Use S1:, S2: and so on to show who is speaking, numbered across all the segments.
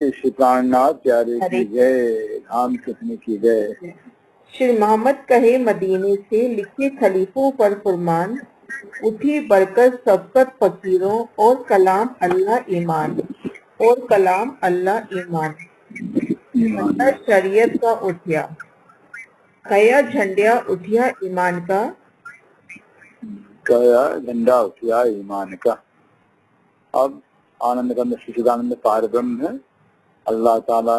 S1: श्री प्राणनाथ प्यारे की जय, राम कृष्ण की जय।
S2: श्री मोहम्मद कहे मदीने से लिखे खलीफों पर फरमान, उठी बरकत सबकत फकीरों और कलाम अल्लाह ईमान, और कलाम अल्लाह ईमान। झंडा शरीयत का उठिया, कया झंडिया उठिया ईमान का,
S1: कया झंडा उठिया ईमान का। अब आनंद कंद सच्चिदानंद पार ब्रह्म है अल्लाह ताला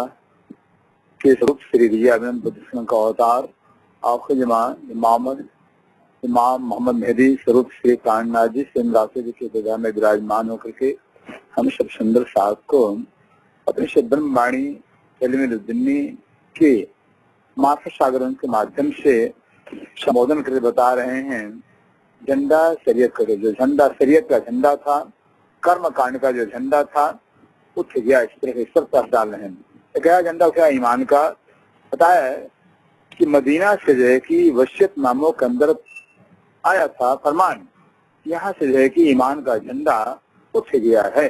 S1: के स्वरूप श्री रियाबिन बुद्ध का अवतार आखिर इमाम मोहम्मद मेहदी स्वरूप श्री प्राणनाथ जी सिंह के जगह में विराजमान होकर के हम सब सुंदर साहब को अपने शब्द वाणी कलिमे के माथा सागरों के माध्यम से संबोधन करके बता रहे हैं। झंडा शरीयत का जो झंडा शरीयत का झंडा था, कर्म कांड का जो झंडा था, उठ गया। इस तरह से सब तरफ डाल रहे हैं। क्या झंडा क्या ईमान का बताया है कि मदीना से जो है कि वसियत नामों के अंदर आया था फरमान, यहाँ से जो है कि ईमान का झंडा उठ गया है।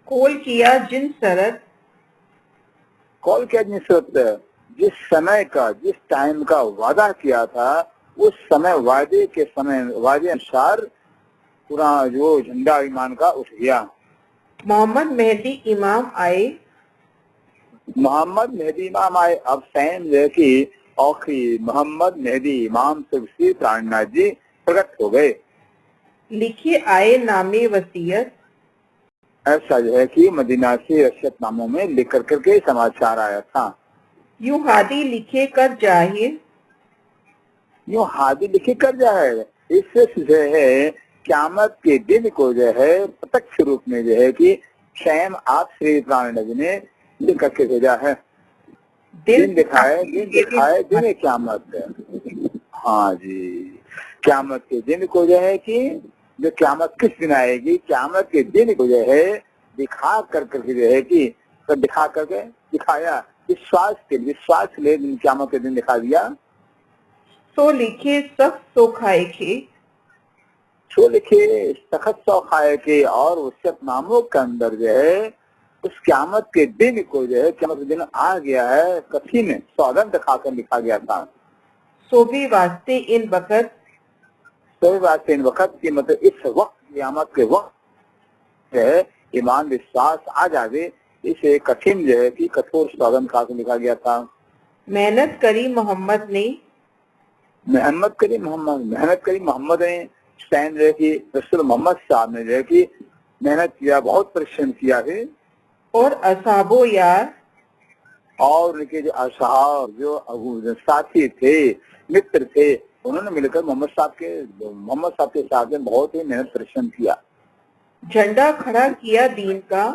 S2: कॉल किया जिन शरत,
S1: कॉल किया जिन शरत, जिस समय का जिस टाइम का वादा किया था उस समय वादे अनुसार पूरा जो झंडा ईमान का उठ गया।
S2: मोहम्मद मेहदी इमाम आए,
S1: मोहम्मद मेहदी इमाम आए। अब सैन जो है कि औखी मोहम्मद मेहदी इमाम श्री प्राणनाथ जी प्रकट हो गए।
S2: लिखे आए नामे वसीयत,
S1: ऐसा जो है कि मदीना से वसीयत नामों में लिख करके समाचार आया था।
S2: यूं हादी लिखे कर जाहिर,
S1: यूं हादी लिखे कर जाहिर। इससे जो है क़यामत के दिन को जो है प्रत्यक्ष रूप में जो है कि स्वयं आप श्री प्राणनाथ जी ने लिख करके भेजा है। दिन दिखाए दिन क़यामत। हाँ जी, क़यामत के दिन को जो है कि जो क़यामत किस दिन आएगी, क़यामत के दिन को जो है दिखा करके जो है कि तो दिखा करके दिखाया विश्वास के लिए दिन क़यामत के दिन दिखा दिया।
S2: सो लिखे सख्त सो खाए के,
S1: सो लिखे सख्त सो खाए के। और वसियत नामों के अंदर जो है उस क़यामत के दिन को जो है क़यामत के दिन आ गया है, कठिन सौदन दिखाकर लिखा गया था।
S2: सो भी वास्ते इन वक़्त,
S1: सो वास्ते इन वक़्त की मतलब इस वक्त क़यामत के वक्त है ईमान विश्वास आ जावे, इसे कठिन जो है कि कठोर सौदन खाकर लिखा गया था।
S2: मेहनत करी मोहम्मद ने,
S1: मेहनत करी मोहम्मद ने सैन जो है कि रसूल मोहम्मद साहब ने जो है कि मेहनत किया, बहुत परिश्रम किया है।
S2: और असाबो यार,
S1: और उनके जो असहाब जो साथी थे मित्र थे, उन्होंने मिलकर मोहम्मद साहब के साथ में बहुत ही मेहनत परिश्रम किया।
S2: झंडा खड़ा किया दीन का,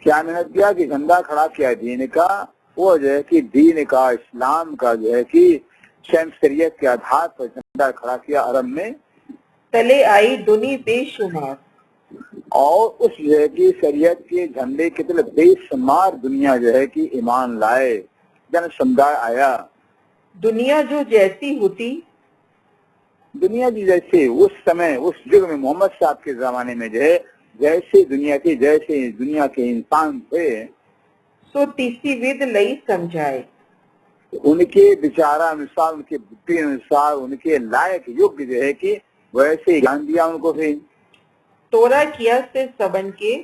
S1: क्या मेहनत किया कि झंडा खड़ा किया दीन का। वो जो है कि दीन का इस्लाम का जो है कि स्वयं शरीयत के आधार पर झंडा खड़ा किया अरब में।
S2: तले आई दुनी बेशुमार,
S1: और उस जो है कि शरीयत के झंडे के तले बेशुमार दुनिया जो है कि ईमान लाए, जन समुदाय आया।
S2: दुनिया जो जैसी होती,
S1: दुनिया की जैसे उस समय उस युग में मोहम्मद साहब के जमाने में जो है जैसे दुनिया के इंसान थे,
S2: सो तीसरी विद लई समझाए,
S1: उनके विचारा अनुसार उनके बुद्धि अनुसार उनके लायक युग जो है कि वैसे ज्ञान दिया उनको। फिर
S2: तोरा किया से सबन के,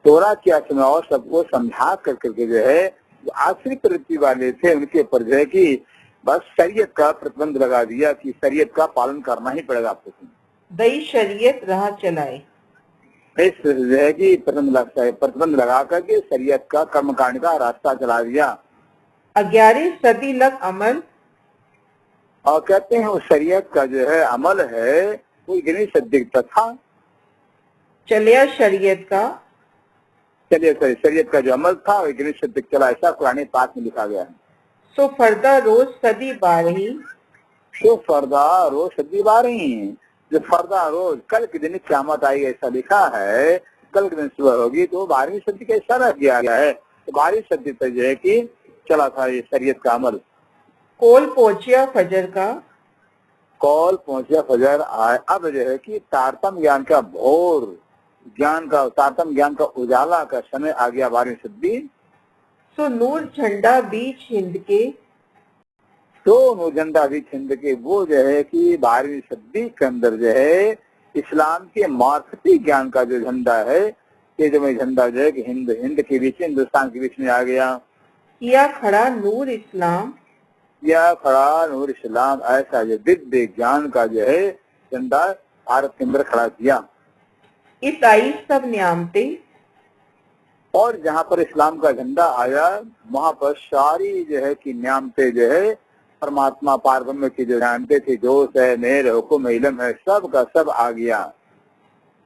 S1: तोरा किया समय और सबको समझा करके जो है जो आश्रित प्रवृत्ति वाले थे उनके ऊपर जो है कि बस शरीयत का प्रतिबंध लगा दिया कि शरीयत का पालन करना ही पड़ेगा आपको।
S2: दई शरीयत राह चलाए,
S1: इस जो है कि प्रतिबंध लगा करके शरीयत का कर्मकांड का रास्ता चला दिया।
S2: 11वीं सदी लग अमल,
S1: और कहते हैं उस शरीयत का जो है अमल है वो 11वीं सदी तक था।
S2: चलिया शरीयत का,
S1: शरीयत का जो अमल था वो 11वीं सदी तक चला, ऐसा कुरान पाक में लिखा गया है।
S2: सो फरदा रोज सदी बारही,
S1: सो फरदा रोज सदी बारही, जो फरदा रोज कल के दिन क़यामत आई ऐसा लिखा है, कल के दिन सुबह होगी तो 12वीं सदी का इशारा किया गया है। तो 12वीं सदी तक जो है कि चला था ये शरीयत का अमल।
S2: कोल पहुंचिया फजर का,
S1: कॉल पहुंचा फजर आए। अब जो है कि तारतम ज्ञान का भोर ज्ञान का, सातम ज्ञान का उजाला का समय आ गया 12वीं सदी।
S2: सो नूर झंडा बीच हिंद के,
S1: तो नूर झंडा भी हिंद के, वो जो है कि 12वीं सदी के अंदर जो है इस्लाम के मार्फती ज्ञान का जो झंडा है, ये जो झंडा जो है कि हिंद के बीच, हिंदुस्तान के बीच में आ गया।
S2: किया खड़ा नूर इस्लाम,
S1: या खड़ा नूर इस्लाम, ऐसा जो दिव्य ज्ञान का जो है झंडा भारत के अंदर खड़ा किया।
S2: इस आई सब न्यामते,
S1: और जहाँ पर इस्लाम का झंडा आया वहाँ पर सारी जो है कि न्यामते जो है परमात्मा पारब्रह्म की जो न्यामते थी, जोश है, मेहर, हुक्म, इल्म है, सब का सब आ गया।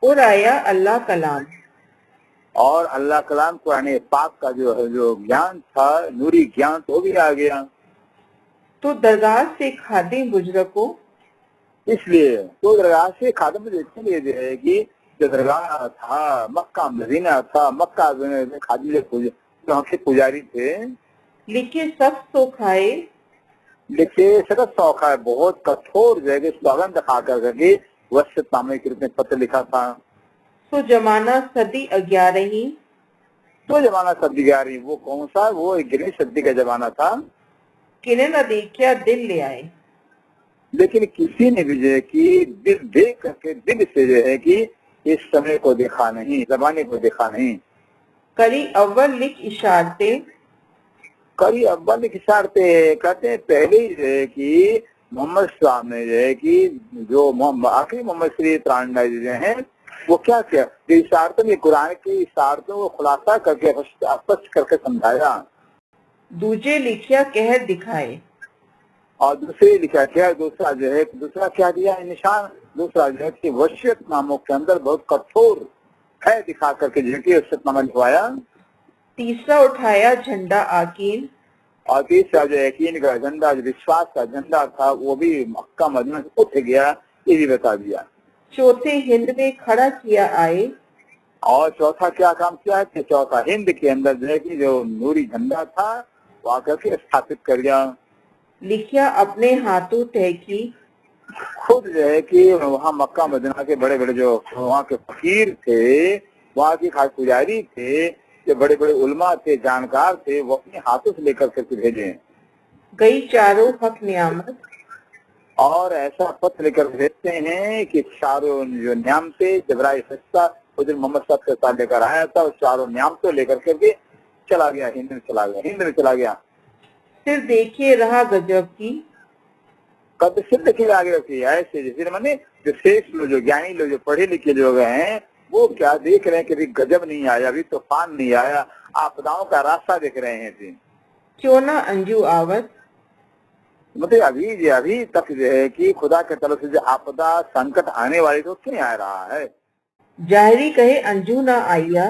S2: और आया अल्लाह कलाम,
S1: और अल्लाह कलाम कुरान पाक का जो है जो ज्ञान था, नूरी ज्ञान, तो भी आ गया।
S2: तो दरगाह से खादिम बुजुर्गों,
S1: इसलिए तो दरगाह से खादिम इसलिए जो है कि जो दरगाह था, मक्का मदीना था, मक्का में खादिम वहाँ के पुजारी थे,
S2: लिखे सब सो खाए,
S1: देखिए सख्त सौखा है, बहुत कठोर जो है स्लोगन दिखा करके वस्यनामे के रूप में पत्र लिखा था।
S2: सो जमाना सदी 11,
S1: तो जमाना सदी 11, वो कौन सा, वो 11वीं सदी का जमाना था।
S2: किने न देखिया दिल ले आए,
S1: लेकिन किसी ने भी जो है कि दिल देख करके, दिल से जो है कि इस समय को देखा नहीं, जमाने को देखा नहीं।
S2: करी अव्वल लिख इशारते,
S1: करी अव्वल इशारते, कहते हैं पहले ही जो है कि मोहम्मद साहब ने जो है कि जो आखिरी मोहम्मद श्री प्राणनाथ जी हैं, वो क्या किया, इशारतों में कुरान की इशारतों को खुलासा करके स्पष्ट करके समझाया।
S2: दूजे लिखिया कह दिखाए,
S1: और दूसरे लिखा क्या, दूसरा जो है, दूसरा क्या दिया निशान, दूसरा जो है कि वशियतनामों के अंदर बहुत कठोर है दिखा करके जो कि वशियतनामा लिखवाया।
S2: तीसरा उठाया झंडा आकीन,
S1: और तीसरा जो यकीन का झंडा, जो विश्वास का झंडा था, वो भी मक्का मदीना से उठ गया, ये भी बता दिया।
S2: चौथे हिंद में खड़ा किया आए,
S1: और चौथा क्या काम किया है कि चौथा हिंद के अंदर जो है कि जो नूरी झंडा था वो आकर के स्थापित कर दिया।
S2: लिखिया अपने हाथों तय की,
S1: खुद जो है कि वहाँ मक्का मदीना के बड़े बड़े जो वहाँ के फकीर थे, वहाँ की खास पुजारी थे, जो बड़े बड़े उलमा थे, जानकार थे, वो अपने हाथों से लेकर करके भेजे।
S2: गई चारों हक नियामत,
S1: और ऐसा पत्र लेकर भेजते हैं कि चारों जो न्यामते जबराइल फरिश्ता हुजूर मोहम्मद साहब के साथ लेकर आया था, उस चारों न्यामतों लेकर करके चला गया, हिंद में चला गया, हिंद में चला गया।
S2: फिर देखिए रहा गजब की,
S1: कब सिद्ध के आगे रखी है ऐसे, जैसे मैंने जो शेष लोग, जो ज्ञानी लोग, जो पढ़े लिखे लोग हैं, वो क्या देख रहे हैं कि अभी गजब नहीं आया, अभी तूफान नहीं आया, आपदाओं का रास्ता देख रहे हैं जी।
S2: क्यों ना अंजू आवत,
S1: मतलब अभी तक जो है कि खुदा के तरफ से जो आपदा संकट आने वाली तो क्यों आ रहा है।
S2: जाहिरी कहे अंजू ना आइया,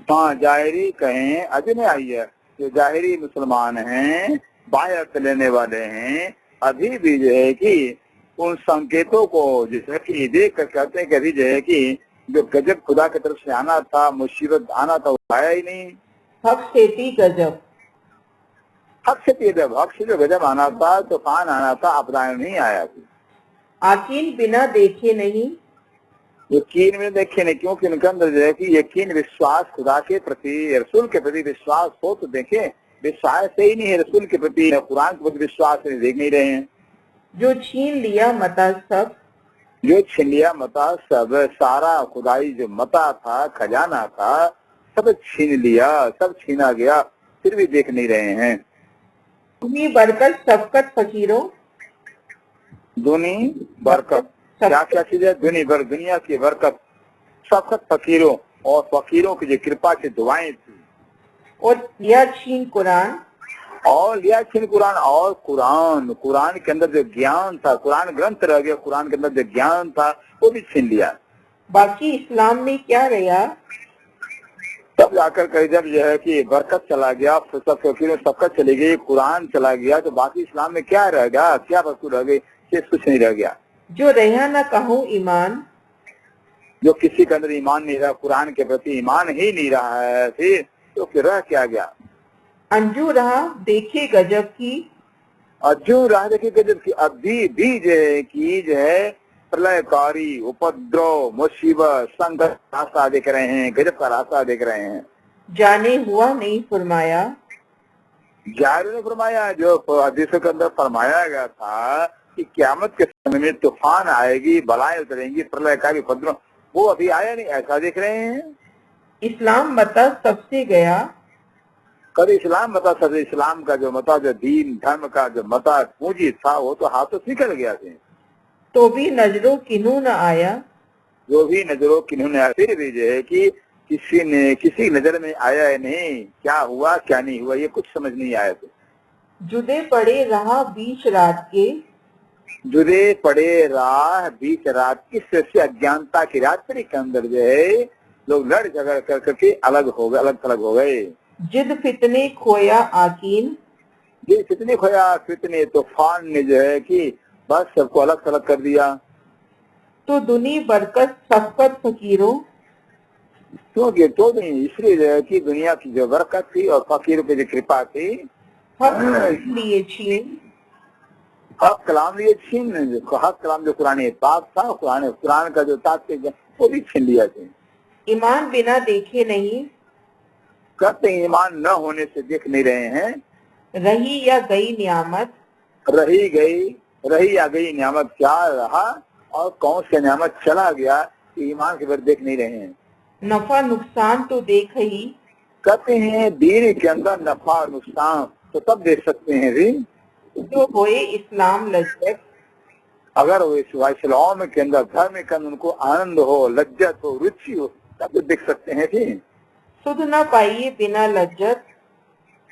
S1: हाँ, जाहिरी कहें अभी नहीं आई है, जो जाहिरी मुसलमान हैं, बायत लेने वाले हैं, अभी भी जो है कि उन संकेतों को जैसे कि देख कर कहते हैं कि अभी जो है कि जो गजब खुदा की तरफ से आना था, मुसीबत आना था, वो आया ही नहीं।
S2: हक सेती गजब,
S1: हक से जब हक से जो गजब आना था, तूफान आना था, आपदाएं नहीं आया थी।
S2: आकीन बिना देखे नहीं,
S1: यकीन में देखे नहीं, क्योंकि उनके अंदर जो है कि यकीन, विश्वास, खुदा के प्रति, रसूल के प्रति विश्वास हो तो देखें, विश्वास से ही नहीं है रसूल के प्रति, कुरान के प्रति विश्वास नहीं, देख नहीं रहे हैं।
S2: जो छीन लिया मता सब,
S1: जो छीन लिया मता सब, सारा खुदाई जो मता था, खजाना था, सब छीन लिया, सब छीना गया, फिर भी देख नहीं रहे हैं।
S2: तुम्हें बरकत सबकत फकीरों,
S1: दुनी बरकत, क्या क्या चीज है, दुनिया की बरकत, सबकत फकीरों, और फकीरों की जो कृपा की दुआएं थी,
S2: और लिया छीन कुरान,
S1: और लिया छीन कुरान, और कुरान के अंदर जो ज्ञान था, कुरान ग्रंथ रह गया, कुरान के अंदर जो ज्ञान था वो भी छीन लिया।
S2: बाकी इस्लाम में क्या रहा,
S1: तब जाकर कहीं जब जो है कि बरकत चला गया, सब फकीरों सबकत चली गई, कुरान चला गया, तो बाकी इस्लाम में क्या रह गया, क्या वस्तु रह गई, कुछ नहीं रह गया।
S2: जो रहा न कहूँ ईमान,
S1: जो किसी के अंदर ईमान नहीं रहा, कुरान के प्रति ईमान ही नहीं रहा है, फिर तो फिर रह क्या गया।
S2: अंजू रहा देखे गजब की,
S1: और जो राह देखे गजब की, अभी भी जो है कि जो है प्रलयकारी उपद्रव मुसीबत संकट रास्ता देख रहे हैं, गजब का रास्ता देख रहे हैं।
S2: जाने हुआ नहीं फरमाया,
S1: जाहिर ने फरमाया, जो हदीसों के अंदर फरमाया गया था कि क़यामत के समय में तूफान आएगी, बलाएं उतरेंगी, प्रलयकारी उपद्रव, वो अभी आया नहीं, ऐसा देख रहे हैं।
S2: इस्लाम बता सबसे गया,
S1: कभी इस्लाम बता सकते, इस्लाम का जो मता, जो दीन धर्म का जो मता पूंजी था, वो तो हाथों से निकल गया थे।
S2: तो भी नजरों किन्हू न आया,
S1: जो भी नजरों किन्होंने आया, फिर भी जो है कि किसी ने किसी नजर में आया है नहीं, क्या हुआ क्या नहीं हुआ ये कुछ समझ नहीं आया थे।
S2: जुदे पड़े रहा बीच रात के,
S1: जुदे पड़े राह बीच रात की, से अज्ञानता की रात्रि के अंदर जो है लोग लड़ झगड़ कर करके अलग हो गए, अलग थलग हो गए।
S2: जिद फितने खोया आकीन,
S1: ये कितने खोया कितने तूफान ने जो है कि बस सबको अलग थलग कर दिया।
S2: तो दुनी बरकत सफकत फकीरों,
S1: क्योंकि तो नहीं, इसलिए जो है कि दुनिया की जो बरकत थी और फकीरों की जो कृपा थी,
S2: हक लिए छीन,
S1: हक कलाम लिए छीन, हक कलाम जो कुरान पाक था, कुरान का जो तात्पर्य वो भी छीन लिया थे।
S2: ईमान बिना देखे नहीं,
S1: कहते हैं ईमान न होने से देख नहीं रहे हैं।
S2: रही या गई नियामत,
S1: रही या गई नियामत, क्या रहा और कौन सा नियामत चला गया, ईमान के बाद देख नहीं रहे हैं।
S2: नफा नुकसान तो देख ही,
S1: कहते हैं दीन के अंदर नफा नुकसान तो तब देख सकते हैं भी
S2: जो होए इस्लाम लज्जत,
S1: अगर वो इस्लाम के अंदर धर्म के अंदर उनको आनंद हो, लज्जत हो, रुचि हो, तब देख सकते हैं भी।
S2: सुध न पाइए बिना लज्जत,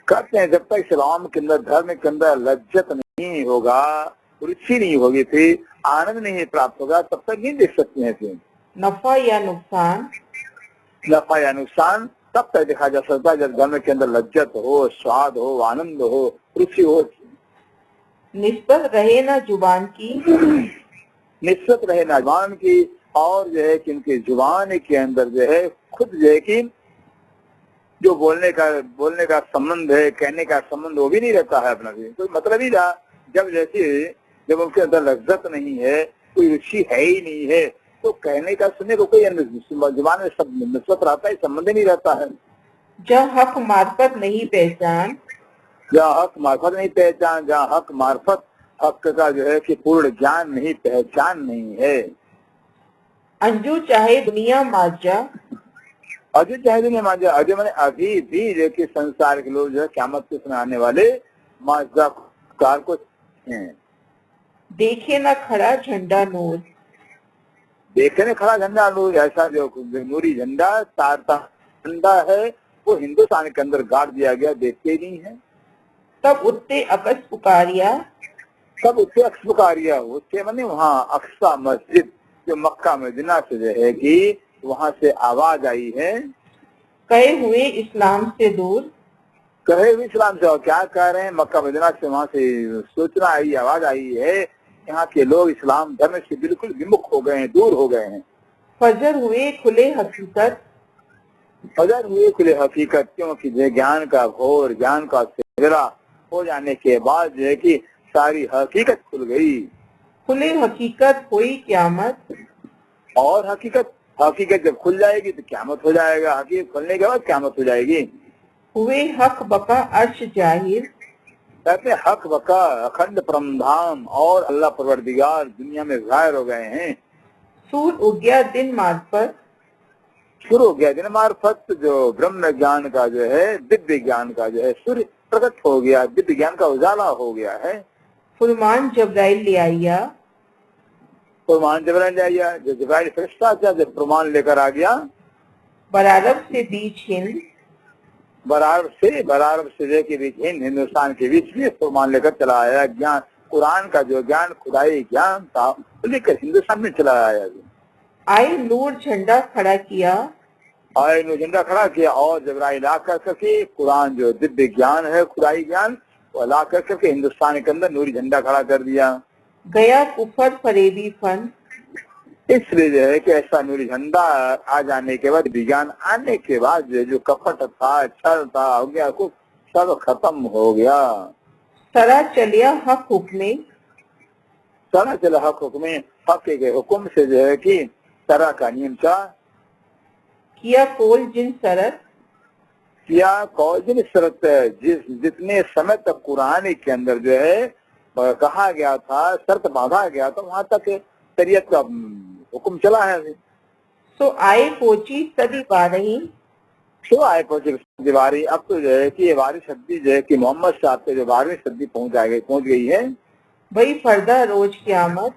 S1: कहते हैं जब तक इस्लाम के अंदर धर्म के अंदर लज्जत नहीं होगा, रुचि नहीं होगी, फिर आनंद नहीं प्राप्त होगा, तब तक नहीं देख सकते हैं फिर।
S2: नफा या नुकसान,
S1: नफा या नुकसान तब तक देखा जा सकता है जब धर्म के अंदर लज्जत हो, स्वाद हो, आनंद हो, रुचि हो।
S2: निस्बत रहे ना जुबान की,
S1: निस्बत रहे ना जुबान की, और जो है कि उनकी जुबान के अंदर जो है खुद जो है कि जो बोलने का संबंध है, कहने का संबंध वो भी नहीं रहता है अपना भी, कोई मतलब ही रहा। जब उनके अंदर लज्जत नहीं है, कोई रुचि है ही नहीं है, तो कहने का सुनने को कोई जुबान में सब निस्बत रहता है, संबंध ही नहीं रहता है।
S2: जहाँ हक मार्फत नहीं पहचान,
S1: जहाँ हक मार्फत नहीं पहचान, जहाँ हक मार्फत हक का जो है कि पूर्ण ज्ञान नहीं, पहचान नहीं है।
S2: अंजू चाहे दुनिया माजा,
S1: अजय चाहे नहीं माजा, अजय मैंने अभी भी जो कि संसार के लोग जो है क़यामत के समय आने वाले माजा कार को हैं।
S2: देखे ना खड़ा झंडा नूर,
S1: देखने खड़ा झंडा नूर, ऐसा जो नूरी झंडा तारता झंडा है वो हिंदुस्तान के अंदर गाड़ दिया गया, देखते ही नहीं है।
S2: तब उत्ते अकस पुकारिया,
S1: सब उससे अक्स पुकारिया, उससे मैंने वहाँ अक्सा मस्जिद जो मक्का मदीना से जो है कि वहाँ से आवाज आई है,
S2: कहे हुए इस्लाम से दूर,
S1: कहे हुए इस्लाम से, और क्या कह रहे हैं, मक्का मदीना से वहाँ से सूचना आई, आवाज आई है, यहाँ के लोग इस्लाम धर्म से बिल्कुल विमुख हो गए हैं, दूर हो गए हैं।
S2: फजर हुए खुले हकीकत,
S1: फजर हुए खुले हकीकत, क्योंकि जो ज्ञान का घोर, ज्ञान का चेहरा हो जाने के बाद जो है कि सारी हकीकत खुल गई।
S2: खुले हकीकत हुई क़यामत,
S1: और हकीकत जब खुल जाएगी तो क़यामत हो जाएगा, हकीकत खुलने के बाद क़यामत हो जाएगी।
S2: हुए हक बका अर्श जाहिर,
S1: कहते हक बका अखंड परमधाम और अल्लाह परवरदिगार दुनिया में जाहिर हो गए हैं।
S2: सूर उगया दिन मार्फत,
S1: शुरू हो गया दिन मार्फत, जो ब्रह्म ज्ञान का जो है, दिव्य ज्ञान का जो है सूर्य प्रकट हो गया, दिव्य ज्ञान का उजाला हो गया है।
S2: फुरमान जब्राइल ले आइया,
S1: फुरमान जबराइल ले आया, जो जब्राइल फरिश्ता था, जब फुरमान लेकर आ गया,
S2: बरारब से बीच हिंद,
S1: बरारब से के बीच हिंदुस्तान के बीच में फुरमान लेकर चला आया। ज्ञान कुरान का जो ज्ञान खुदाई ज्ञान था वो लेकर हिंदुस्तान में चला आया।
S2: आए नूर झंडा खड़ा किया,
S1: आए नूर झंडा खड़ा किया, और जबराइल ला कर करके कुरान जो दिव्य ज्ञान है, खुदाई ज्ञान, वो ला कर करके हिंदुस्तान के अंदर नूरी झंडा खड़ा कर दिया।
S2: गया कुफर फरेबी फन,
S1: इसलिए जो है कि ऐसा नूरी झंडा आ जाने के बाद, विज्ञान आने के बाद जो कपट था, छल था, हो गया, कुछ सब खत्म हो गया।
S2: सरा चलिया हक हुक्मे,
S1: सारा चला हक हुक्मे, हक के हुक्म से जो है कि तरह का नियम चा
S2: किया कोल जिन शरत
S1: किया कौजिन शरत जितने समय तक कुरान के अंदर जो है कहा गया था, शर्त बांधा गया था, वहां तक शरीयत का हुक्म चला है अभी।
S2: सो आए पोची सदी बारही
S1: क्यों आए पहुंचे दीवारी। अब तो जो है कि ये 12वीं सदी जो है कि मोहम्मद साहब के जो 12वीं सदी पहुंच गई है।
S2: वही फरदा रोज क्यामत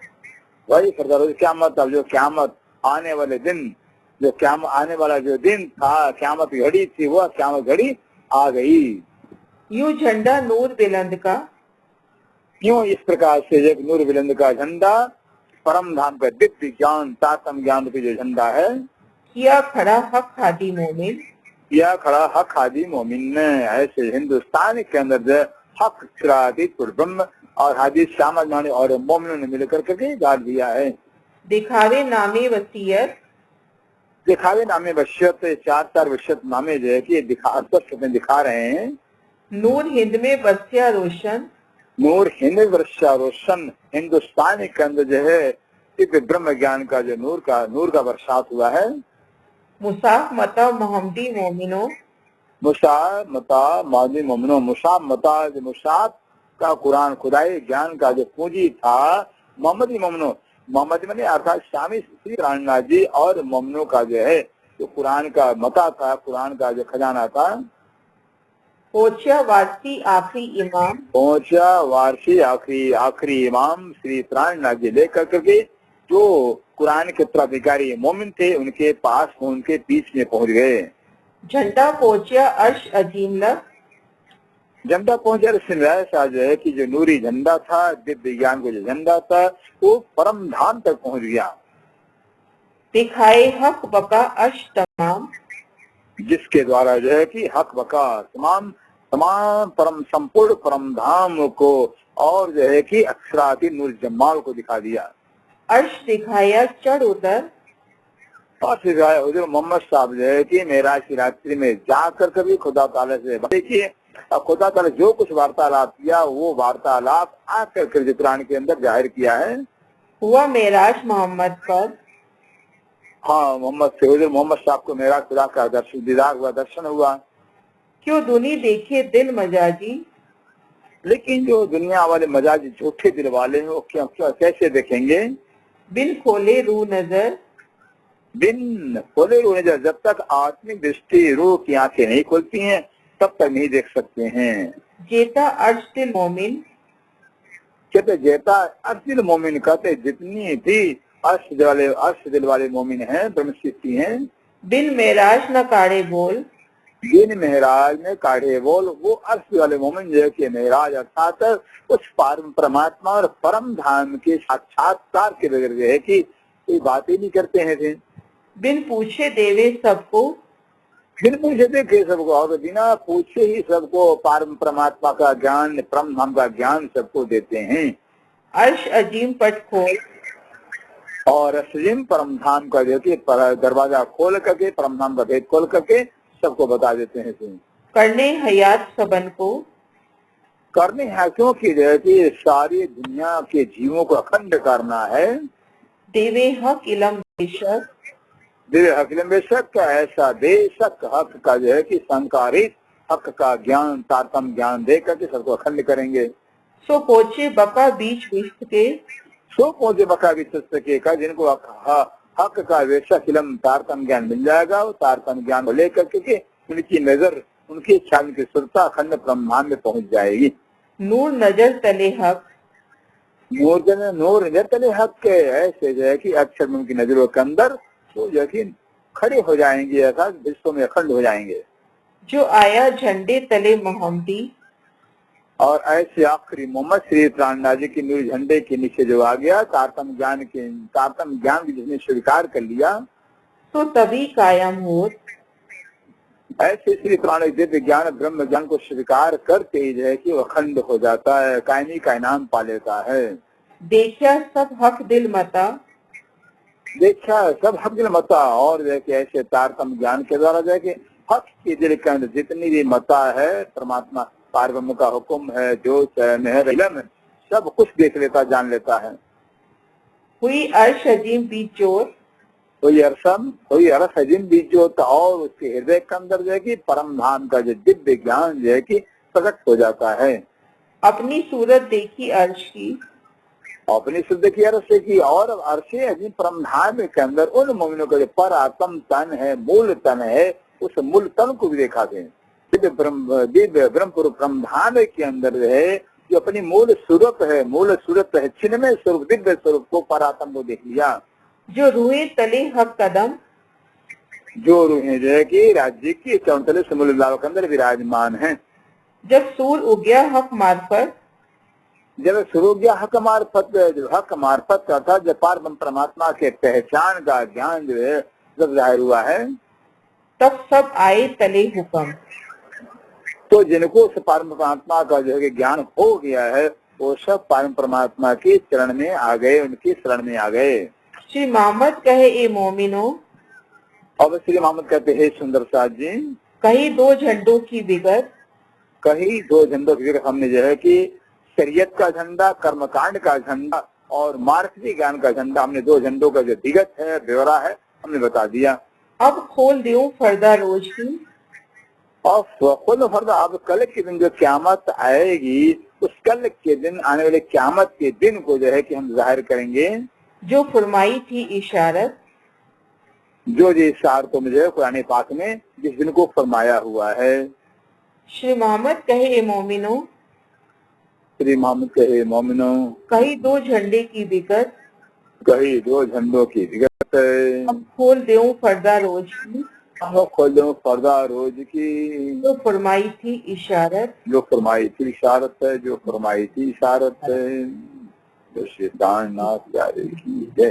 S1: वही फरदारोज क्यामत। अब जो क्यामत आने वाले दिन, जो क्यामत आने वाला जो दिन था, क्यामत की घड़ी थी, वह क्यामत घड़ी आ गई।
S2: यूं झंडा नूर बुलंद का
S1: क्यों इस प्रकार से एक नूर बुलंद का झंडा, परम धाम का दिव्य ज्ञान तातम ज्ञान का जो झंडा है,
S2: किया खड़ा हक हादी मोमिन
S1: यह खड़ा हक हादी मोमिन ने। ऐसे हिंदुस्तान के अंदर जो हक सिराती ब्रह्म और हादी शामल और मोमिनों ने मिलकर के डाल दिया है।
S2: दिखावे नामे वसीयत
S1: दिखावे नामे वशियत, 4 वशियत नामे जो है कि दिखा रहे हैं।
S2: नूर हिंद में बरसिया रोशन
S1: नूर हिंद वर्षा रोशन, हिंदुस्तान के अंदर जो है दिव्य ब्रह्म ज्ञान का जो नूर का बरसात हुआ है।
S2: मुसाफ मता मोहम्मदी मोमिनो
S1: मुसा मता मादी मोमिनो, मुसाफ मता जो मुसाफ का कुरान खुदाई ज्ञान का जो पूंजी था, मोहम्मदी मोमिनो, मोहम्मदी मैंने अर्थात शामी श्री प्राणनाथ जी और मोमिनों का जो है जो कुरान का मता था, कुरान का जो खजाना था।
S2: पोछिया वारसी आखिरी इमाम
S1: पहुंचा वारसी आखिरी इमाम श्री प्राणनाथ जी लेकर करके जो कुरान के उत्तराधिकारी मोमिन थे उनके पास, उनके बीच में पहुंच गए।
S2: झंडा पोछिया अर्श अजीम लग
S1: झंडा पहुंचा ऐसा जो है कि जो नूरी झंडा था, दिव्य ज्ञान का जो झंडा था, वो परम धाम तक पहुंच गया।
S2: दिखाए हक बका अर्श तमाम
S1: जिसके द्वारा जो है कि हक बका तमाम परम संपूर्ण परम धाम को और जो है कि अक्षराती नूर जमाल को दिखा दिया।
S2: अर्श दिखाया चढ़ उतर
S1: और सिवाय हुजूर मोहम्मद साहब जो है कि मेराज की रात्रि में जाकर कभी खुदा ताला से देखिए, खुदा ताला जो कुछ वार्तालाप किया वो वार्तालाप आकर कर कुरान के अंदर जाहिर किया है।
S2: हुआ मेराज मोहम्मद पर
S1: हाँ, मोहम्मद से हुजूर मोहम्मद साहब को मेराज खुदा का दीदार हुआ, दर्शन हुआ।
S2: क्यों दुनी देखे दिल मजाजी
S1: लेकिन जो दुनिया वाले मजाजी झूठे दिल वाले हैं वो क्या कैसे देखेंगे?
S2: बिन खोले रू नजर
S1: बिन खोले रूह नजर, जब तक आत्मिक दृष्टि रूह की आंखें नहीं खुलती हैं तब तक नहीं देख सकते हैं।
S2: जेता अर्श दिल मोमिन
S1: कहते जेता अर्श मोमिन, कहते जितनी भी अर्श दिल वाले मोमिन हैं, ब्रह्मशिष्टि हैं।
S2: बिन मेराज न काड़े बोल
S1: दिन मेहराज में काढ़े बोल, वो अर्श वाले मोमिन जो है कि मेहराज अर्थात उस परमात्मा और परम धाम के साक्षात्कार के बगैर जो है कि कोई बात ही नहीं करते हैं थे।
S2: बिन पूछे देवे सबको
S1: बिन पूछे देखे सबको, और बिना पूछे ही सबको परमात्मा का ज्ञान, परम धाम का ज्ञान सबको देते हैं।
S2: अर्श अजीम पट खोल
S1: और अजीम परम धाम का जो कि दरवाजा खोल करके, परम धाम का भेद खोल करके सबको बता देते हैं।
S2: करने हयात सबन को
S1: करने है क्योंकि जो है कि सारी दुनिया के जीवों को अखंड करना है।
S2: देवे हक इलम बेशक
S1: दिव्य हक इलम बेशक का ऐसा बेशक हक का जो है कि संकारित हक का ज्ञान तारतम ज्ञान दे करके सबको अखंड करेंगे।
S2: सो पोचे बका बीच विस्त के
S1: सो पौधे बका भी सके का जिनको हक का बेशक इलम तारतम ज्ञान मिल जाएगा, वो तारतम ज्ञान को लेकर के उनकी नजर, उनकी इच्छा, उनकी सुरता अखंड ब्रह्मांड में पहुंच जाएगी।
S2: नूर नजर तले हक
S1: नूर नजर तले हक के ऐसे जो है कि अक्षर उनकी नजरों के अंदर तो यकीन खड़े हो जाएंगे, ऐसा विश्व में अखंड हो जाएंगे।
S2: जो आया झंडे तले मोहम्मदी
S1: और ऐसे आखिरी मोहम्मद श्री प्राणनाथ जी की नूर झंडे के नीचे जो आ गया, तारतम ज्ञान की जिसने स्वीकार कर लिया,
S2: तो तभी कायम हो।
S1: ऐसे श्री प्राण दिव्य ज्ञान ब्रह्म ज्ञान को स्वीकार करते ही जो है कि वो अखंड हो जाता है, कायमी का इनाम पा लेता है।
S2: देखा सब हक दिल मता
S1: देखा सब हक दिल मता, और जो है कि ऐसे तारतम ज्ञान के द्वारा जो है कि हक के दिल के अंदर जितनी भी मता है, परमात्मा पारब्रह्म का हुक्म है, जो मेहर इल्म है, सब कुछ देख लेता, जान लेता है।
S2: हुई अर्श अजीम बीच जोर,
S1: कोई अरस अजीम बीच जो होता और उसके हृदय के अंदर जो है कि परम धाम का जो दिव्य ज्ञान जो है कि प्रकट हो जाता है।
S2: अपनी सूरत देखी अर्श की,
S1: अपनी शुद्ध की अर्श की और अर्श अजीम परम धाम के अंदर उन मोमिनों का जो पर आत्म तन है, मूल तन है, उस मूल तन को भी देखा थे। दिव्य ब्रह्मपुर ब्रह्म धाम के अंदर जो है जो अपनी मूल सूरत है, चिन्मय स्वरूप दिव्य स्वरूप को पर आत्म को देख लिया।
S2: जो रूहे तले हक कदम,
S1: जो रूहें जो है कि राज्य की चौतले समूल के अंदर विराजमान है।
S2: जब सूर उगया हक मार्फत,
S1: जब शुरू हो गया हक मार्फत का था, जब पार ब्रह्म परमात्मा के पहचान का ज्ञान जो है जब जाहिर हुआ है,
S2: तब सब आए तले हुक्म।
S1: तो जिनको उस पार परमात्मा का जो है ज्ञान हो गया है वो सब पार परमात्मा के चरण में आ गए, उनकी शरण में आ गए।
S2: श्री मोहम्मद कहे ए मोमिनो,
S1: अब श्री मोहम्मद कहते हैं सुंदर साथ जी,
S2: कहीं दो झंडों की विगत,
S1: कहीं दो झंडों की विगत हमने जो है कि शरीयत का झंडा, कर्मकांड का झंडा और मार्क्सवादी ज्ञान का झंडा, हमने दो झंडों का जो विगत है, ब्यौरा है, हमने बता दिया।
S2: अब खोल दूं फर्दा रोज की,
S1: और खुद फर्दा अब कल के दिन जो क्यामत आएगी, उस कल के दिन आने वाले क्यामत के दिन को जो है कि हम जाहिर करेंगे।
S2: जो फरमाई थी इशारत,
S1: जो इशार को मुझे कुरान पाक में जिस दिन को फरमाया हुआ है।
S2: श्री मोहम्मद कहे ए मोमिनो,
S1: श्री मोहम्मद कहे मोमिनो,
S2: कहीं दो झंडे की विगत,
S1: कहीं दो झंडों की विगत,
S2: अब खोल दूं फर्दा रोज की,
S1: अब खोल दो पर्दा रोज की,
S2: जो फरमाई थी इशारत,
S1: जो फरमाई थी इशारत है, जो फरमाई थी इशारत है। तो शैतान नाथ प्यारे की है।